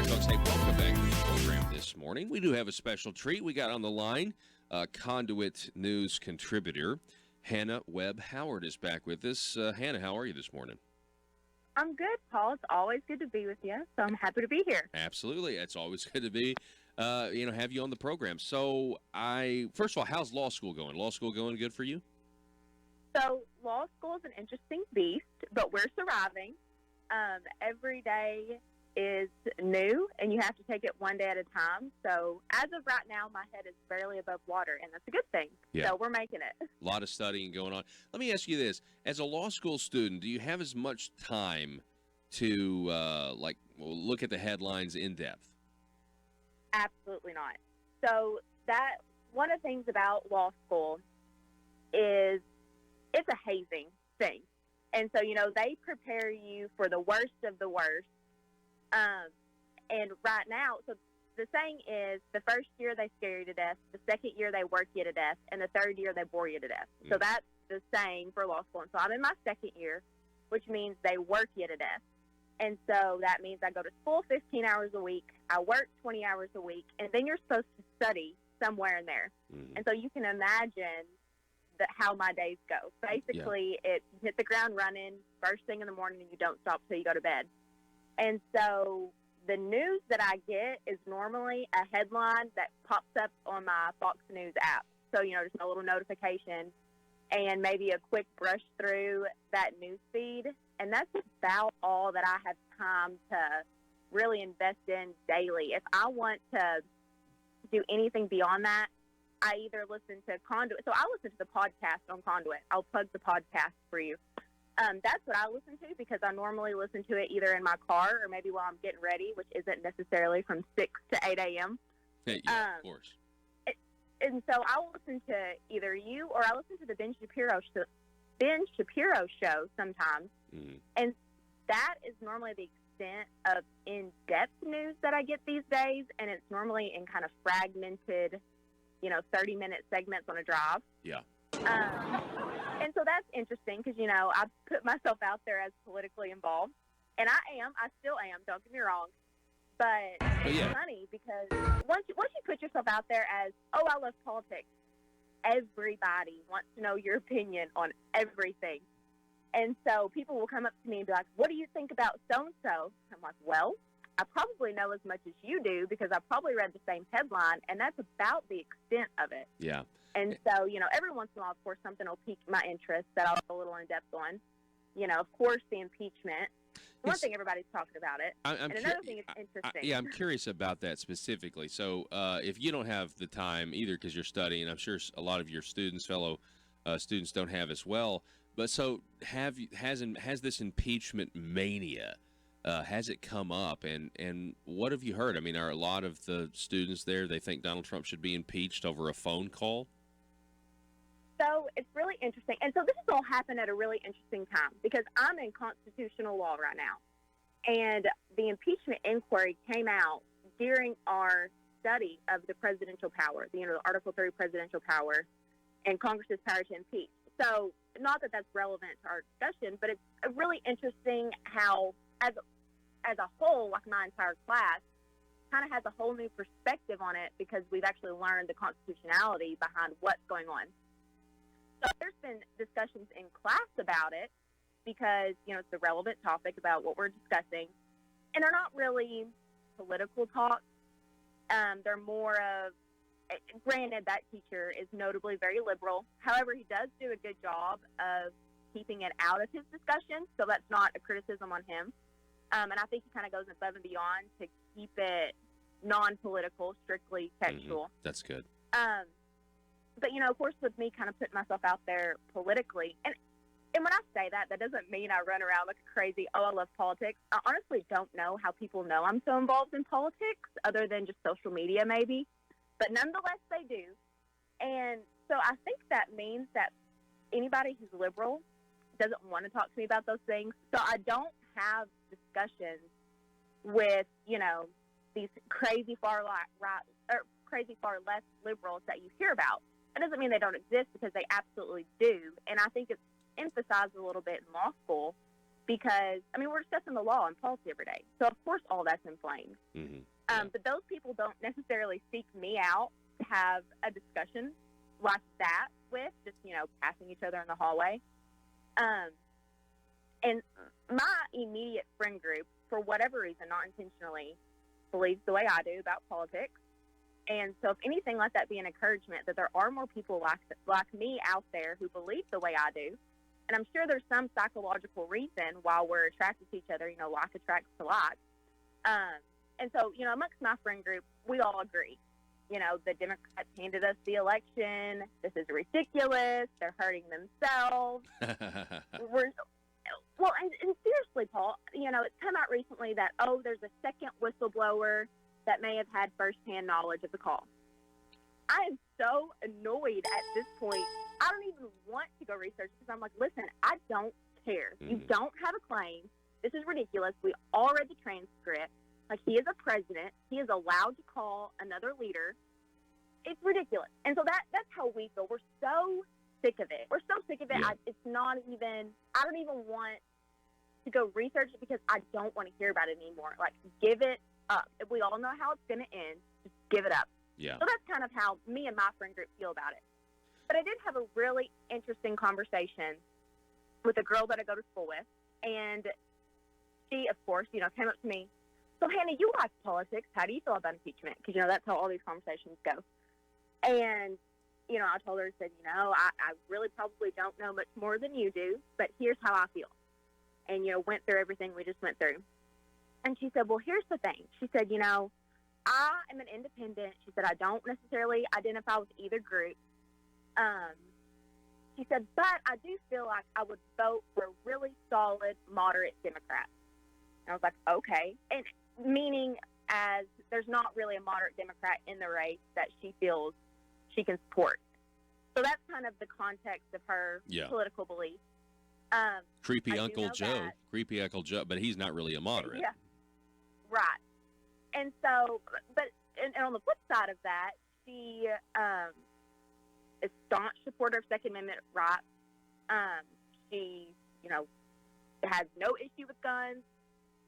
right, folks. Hey, welcome back to the program this morning. We do have a special treat. We got on the line Conduit News contributor Hannah Webb Howard is back with us. Hannah, how are you this morning? I'm good, Paul. It's always good to be with you, so I'm happy to be here. Absolutely. It's always good to be, have you on the program. So, first of all, how's law school going? Law school going good for you? So, law school is an interesting beast, but we're surviving. Every day is new, and you have to take it one day at a time. So, as of right now, my head is barely above water, and that's a good thing. Yeah. So, we're making it. A lot of studying going on. Let me ask you this. As a law school student, do you have as much time to, look at the headlines in depth? Absolutely not. So, that one of the things about law school is it's a hazing thing. And so, they prepare you for the worst of the worst. And right now, so the saying is the first year they scare you to death, the second year they work you to death, and the third year they bore you to death. So that's the saying for law school. And so I'm in my second year, which means they work you to death. And so that means I go to school 15 hours a week, I work 20 hours a week, and then you're supposed to study somewhere in there. Mm-hmm. And so you can imagine how my days go. Basically, It hit the ground running first thing in the morning, and you don't stop till you go to bed. And so the news that I get is normally a headline that pops up on my Fox News app. So, just a little notification and maybe a quick brush through that news feed. And that's about all that I have time to really invest in daily. If I want to do anything beyond that, I either listen to Conduit. So I listen to the podcast on Conduit. I'll plug the podcast for you. That's what I listen to because I normally listen to it either in my car or maybe while I'm getting ready, which isn't necessarily from 6 to 8 a.m. Yeah, of course. And so I will listen to either you or I listen to the Ben Shapiro show sometimes. Mm. And that is normally the extent of in-depth news that I get these days. And it's normally in kind of fragmented 30-minute segments on a drive. Yeah. And so that's interesting because, I put myself out there as politically involved. And I still am, don't get me wrong. But it's funny because once you put yourself out there as, I love politics, everybody wants to know your opinion on everything. And so people will come up to me and be like, what do you think about so-and-so? I'm like, well, I probably know as much as you do because I probably read the same headline, and that's about the extent of it. Yeah. And so, every once in a while, of course, something will pique my interest that I'll go a little in-depth on. Of course, the impeachment. One thing everybody's talking about it. And another thing is interesting. I'm curious about that specifically. So if you don't have the time either because you're studying, I'm sure a lot of your fellow students don't have as well. But so has this impeachment mania, has it come up? And what have you heard? I mean, are a lot of the students there, they think Donald Trump should be impeached over a phone call? So it's really interesting. And so this has all happened at a really interesting time because I'm in constitutional law right now. And the impeachment inquiry came out during our study of the presidential power, the Article 3 presidential power and Congress's power to impeach. So not that that's relevant to our discussion, but it's really interesting how as a whole, like my entire class, kind of has a whole new perspective on it because we've actually learned the constitutionality behind what's going on. So there's been discussions in class about it because, it's a relevant topic about what we're discussing. And they're not really political talks. They're more of, granted, that teacher is notably very liberal. However, he does do a good job of keeping it out of his discussion. So that's not a criticism on him. And I think he kind of goes above and beyond to keep it non-political, strictly textual. Mm-hmm. That's good. But, of course, with me kind of putting myself out there politically, and when I say that, that doesn't mean I run around looking crazy, I love politics. I honestly don't know how people know I'm so involved in politics, other than just social media maybe. But nonetheless, they do. And so I think that means that anybody who's liberal doesn't want to talk to me about those things. So I don't have discussions with, these crazy far right or crazy far left liberals that you hear about. That doesn't mean they don't exist because they absolutely do. And I think it's emphasized a little bit in law school because, I mean, we're discussing the law and policy every day. So, of course, all that's inflamed. But those people don't necessarily seek me out to have a discussion like that with, just, passing each other in the hallway. And my immediate friend group, for whatever reason, not intentionally, believes the way I do about politics. And so if anything, let that be an encouragement that there are more people like me out there who believe the way I do. And I'm sure there's some psychological reason why we're attracted to each other, like attracts to like. And so, amongst my friend group, we all agree. The Democrats handed us the election. This is ridiculous. They're hurting themselves. Well, and seriously, Paul, it's come out recently that, there's a second whistleblower that may have had firsthand knowledge of the call. I am so annoyed at this point. I don't even want to go research because I'm like, listen, I don't care. You don't have a claim. This is ridiculous. We all read the transcript. Like, he is a president. He is allowed to call another leader. It's ridiculous. And so that's how we feel. We're so sick of it. We're so sick of it. Yeah. I don't even want to go research it because I don't want to hear about it anymore. Like, give it up. If we all know how it's going to end, just give it up. Yeah. So that's kind of how me and my friend group feel about it. But I did have a really interesting conversation with a girl that I go to school with. And she, of course, came up to me. So, Hannah, you like politics. How do you feel about impeachment? Because, that's how all these conversations go. And, I told her, I said, I really probably don't know much more than you do, but here's how I feel. And, went through everything we just went through. And she said, well, here's the thing. She said, I am an independent. She said, I don't necessarily identify with either group. She said, but I do feel like I would vote for a really solid, moderate Democrat. And I was like, okay. And meaning as there's not really a moderate Democrat in the race that she feels she can support. So that's kind of the context of her political beliefs. Creepy Uncle Joe, but he's not really a moderate. Yeah, right. And so, but on the flip side of that, she is a staunch supporter of Second Amendment rights. She, has no issue with guns.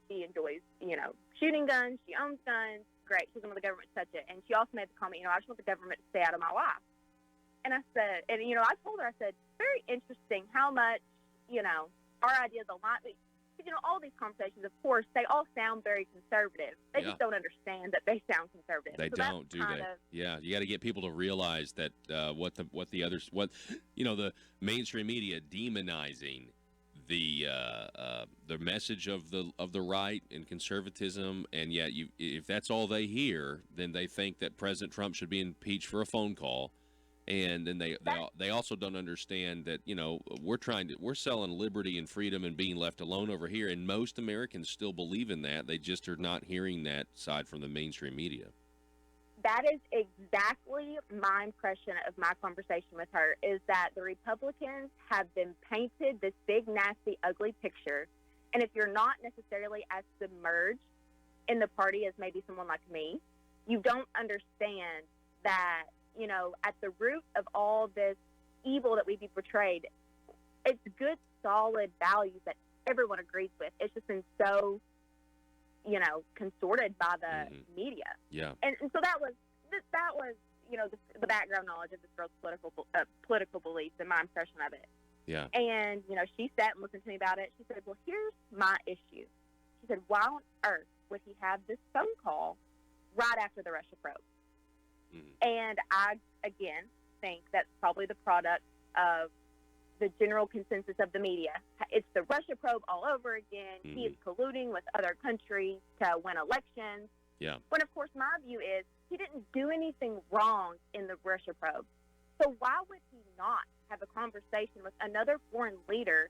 She enjoys, shooting guns. She owns guns. Great. She doesn't want the government to touch it. And she also made the comment, I just want the government to stay out of my life. And I said, I told her, I said, very interesting how much, our ideas align. Because, all these conversations, of course, they all sound very conservative. They just don't understand that they sound conservative. They don't, do they? Yeah, you got to get people to realize that the mainstream media demonizing the message of the right and conservatism, and yet if that's all they hear, then they think that President Trump should be impeached for a phone call. And then they also don't understand that, we're selling liberty and freedom and being left alone over here. And most Americans still believe in that. They just are not hearing that side from the mainstream media. That is exactly my impression of my conversation with her, is that the Republicans have been painted this big, nasty, ugly picture. And if you're not necessarily as submerged in the party as maybe someone like me, you don't understand that, at the root of all this evil that we be portrayed, it's good, solid values that everyone agrees with. It's just been so, consorted by the media. Yeah. And so that was, the background knowledge of this girl's political beliefs and my impression of it. Yeah. And, she sat and listened to me about it. She said, well, here's my issue. She said, why on earth would he have this phone call right after the Russia probe? And I, again, think that's probably the product of the general consensus of the media. It's the Russia probe all over again. He is colluding with other countries to win elections. Yeah. When, of course, my view is he didn't do anything wrong in the Russia probe. So why would he not have a conversation with another foreign leader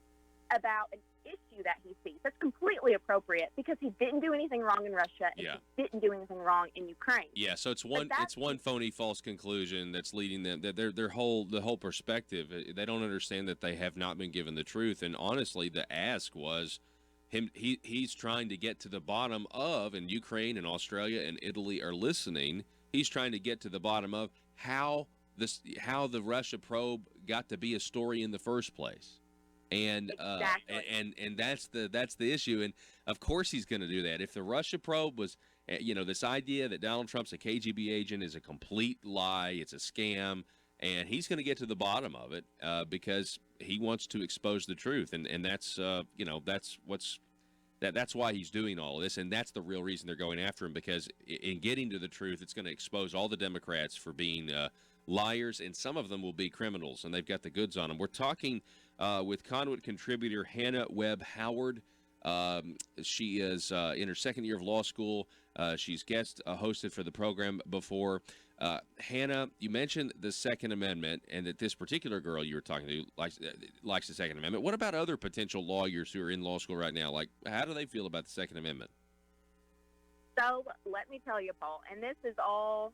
about an issue that he sees? That's completely appropriate because he didn't do anything wrong in Russia and he didn't do anything wrong in Ukraine. Yeah, so it's one phony false conclusion that's leading them. The whole perspective, they don't understand that they have not been given the truth. And honestly, the ask was he's trying to get to the bottom of, and Ukraine and Australia and Italy are listening. He's trying to get to the bottom of how the Russia probe got to be a story in the first place. And Exactly. and that's the issue. And of course he's going to do that. If the Russia probe was, this idea that Donald Trump's a KGB agent is a complete lie, it's a scam, and he's going to get to the bottom of it because he wants to expose the truth, and that's that's why he's doing all of this, and that's the real reason they're going after him, because in getting to the truth, it's going to expose all the Democrats for being liars, and some of them will be criminals, and they've got the goods on them. We're talking with Conduit contributor Hannah Webb Howard. She is in her second year of law school. She's guest hosted for the program before. Hannah, you mentioned the Second Amendment, and that this particular girl you were talking to likes the Second Amendment. What about other potential lawyers who are in law school right now? Like, how do they feel about the Second Amendment? So let me tell you, Paul, and this is all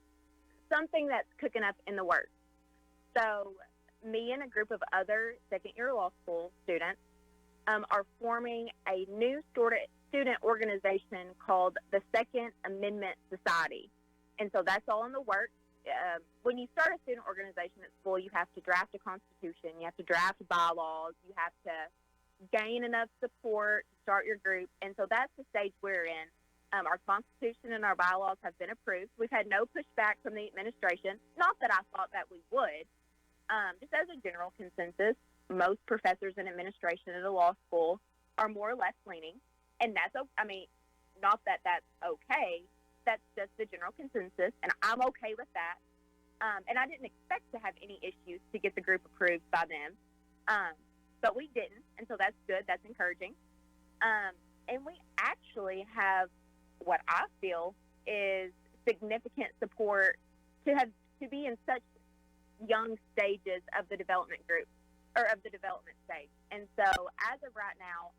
something that's cooking up in the works. So me and a group of other second-year law school students are forming a new student organization called the Second Amendment Society. And so that's all in the works. When you start a student organization at school, you have to draft a constitution, you have to draft bylaws, you have to gain enough support to start your group. And so that's the stage we're in. Our constitution and our bylaws have been approved. We've had no pushback from the administration. Not that I thought that we would. Just as a general consensus, most professors in administration at a law school are more or less leaning. And that's, not that that's okay. That's just the general consensus, and I'm okay with that. And I didn't expect to have any issues to get the group approved by them. But we didn't, and so that's good. That's encouraging. And we actually have what I feel is significant support to be in such young stages of the development group, or of the development stage. And so as of right now,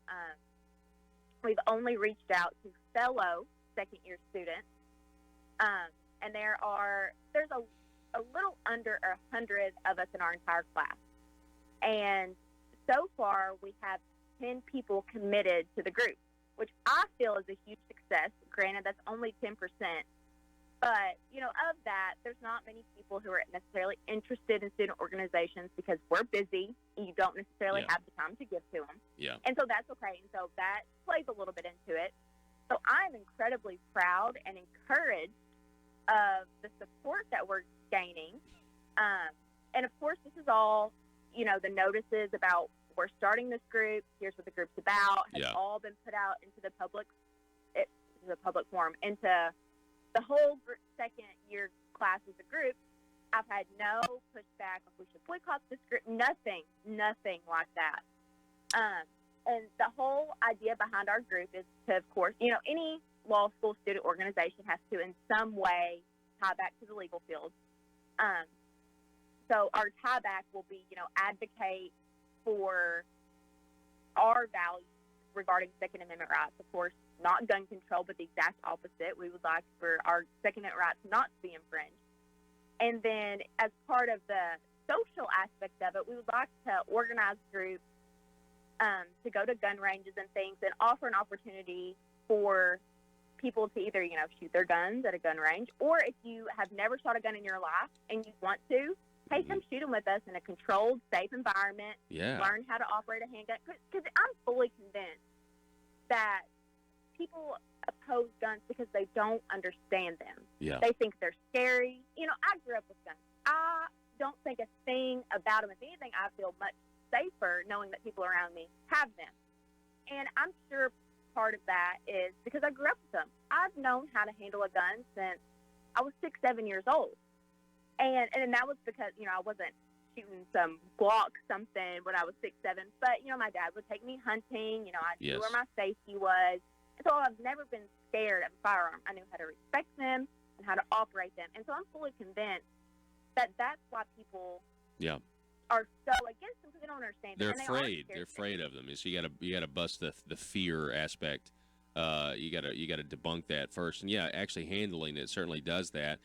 we've only reached out to fellow second-year students, and there's a little under 100 of us in our entire class. And so far, we have 10 people committed to the group, which I feel is a huge success. Granted, that's only 10%. But, of that, there's not many people who are necessarily interested in student organizations because we're busy and you don't necessarily have the time to give to them. Yeah. And so that's okay. And so that plays a little bit into it. So I'm incredibly proud and encouraged of the support that we're gaining. And, of course, this is all, the notices about we're starting this group, here's what the group's about, has all been put out into the public forum, into the whole second-year class as a group. I've had no pushback if we should boycott this group, nothing like that. And the whole idea behind our group is to, of course, any law school student organization has to in some way tie back to the legal field. So our tie back will be, advocate for our values regarding Second Amendment rights. Of course, not gun control, but the exact opposite. We would like for our Second Amendment rights not to be infringed. And then as part of the social aspect of it, we would like to organize groups to go to gun ranges and things and offer an opportunity for people to either, shoot their guns at a gun range, or if you have never shot a gun in your life and you want to, hey, come shoot them with us in a controlled, safe environment. Yeah. Learn how to operate a handgun. Because I'm fully convinced that people oppose guns because they don't understand them. Yeah. They think they're scary. I grew up with guns. I don't think a thing about them. If anything, I feel much safer knowing that people around me have them. And I'm sure part of that is because I grew up with them. I've known how to handle a gun since I was 6, 7 years old. And that was because, I wasn't shooting some Glock something when I was 6, 7. But, my dad would take me hunting. I knew where my safety was. And so I've never been scared of a firearm. I knew how to respect them and how to operate them. And so I'm fully convinced that that's why people are so against them, because they don't understand. They're afraid. They're afraid of them. So you gotta bust the fear aspect. You gotta debunk that first. And actually handling it certainly does that.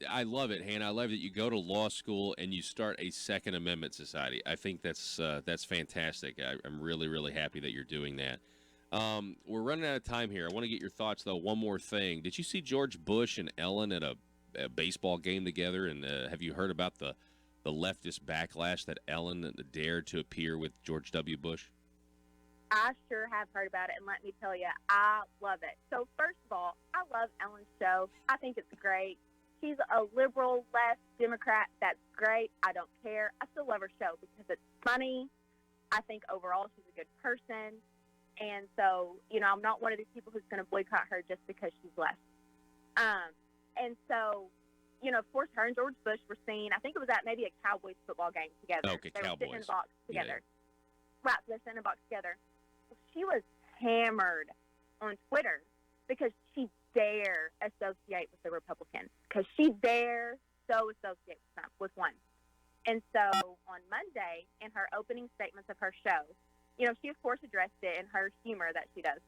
I love it, Hannah. I love that you go to law school and you start a Second Amendment Society. I think that's fantastic. I'm really, really happy that you're doing that. We're running out of time here. I want to get your thoughts, though. One more thing. Did you see George Bush and Ellen at a baseball game together? And have you heard about the leftist backlash that Ellen dared to appear with George W. Bush? I sure have heard about it, and let me tell you, I love it. So first of all, I love Ellen's show. I think it's great. She's a liberal, left Democrat. That's great. I don't care. I still love her show because it's funny. I think overall she's a good person. And so, I'm not one of these people who's going to boycott her just because she's left. And so, of course, her and George Bush were seen, I think it was at maybe a Cowboys football game together. Okay, they Cowboys. were sitting in a box together. Yeah. Right, so they're sitting in a box together. She was hammered on Twitter because she dare associate with the Republicans, because she dare so associate with one. And so on Monday, in her opening statements of her show, she of course addressed it in her humor that she does.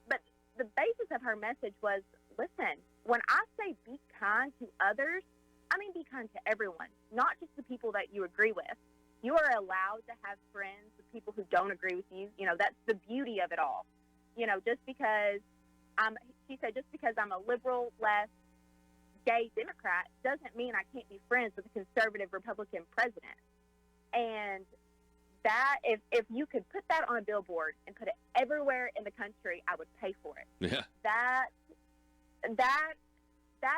But the basis of her message was, listen, when I say be kind to others, I mean be kind to everyone, not just the people that you agree with. You are allowed to have friends with people who don't agree with you. That's the beauty of it all. Just because she said, just because I'm a liberal, left, gay Democrat doesn't mean I can't be friends with a conservative Republican president. And that, if you could put that on a billboard and put it everywhere in the country, I would pay for it. Yeah. That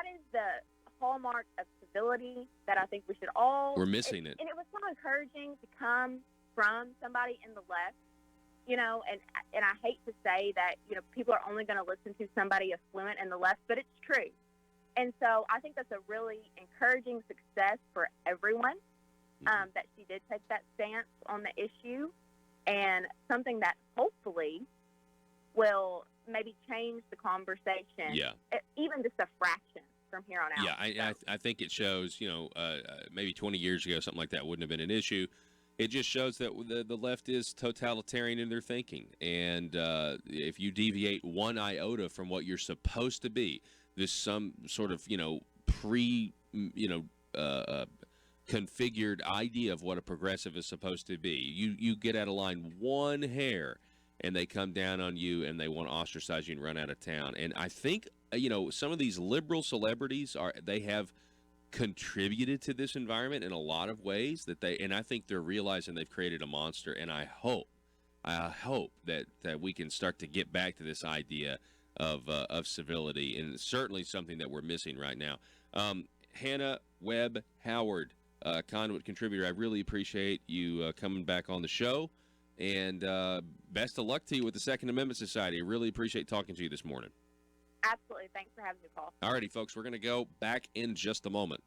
is the hallmark of civility that I think we should all. We're missing it. And it was so encouraging to come from somebody in the left, and I hate to say that, people are only going to listen to somebody affluent in the left, but it's true. And so I think that's a really encouraging success for everyone, that she did take that stance on the issue, and something that hopefully will maybe change the conversation, even just a fraction from here on out. Yeah, I think it shows, maybe 20 years ago, something like that wouldn't have been an issue. It just shows that the left is totalitarian in their thinking. And if you deviate one iota from what you're supposed to be, there's some sort of, configured idea of what a progressive is supposed to be. You get out of line one hair, and they come down on you, and they want to ostracize you and run out of town. And I think, some of these liberal celebrities they have contributed to this environment in a lot of ways and I think they're realizing they've created a monster. And I hope that we can start to get back to this idea of civility, and it's certainly something that we're missing right now. Hannah Webb Howard, Conduit contributor, I really appreciate you coming back on the show, and best of luck to you with the Second Amendment Society. I really appreciate talking to you this morning. Absolutely. Thanks for having me, Paul. All righty, folks, we're going to go back in just a moment.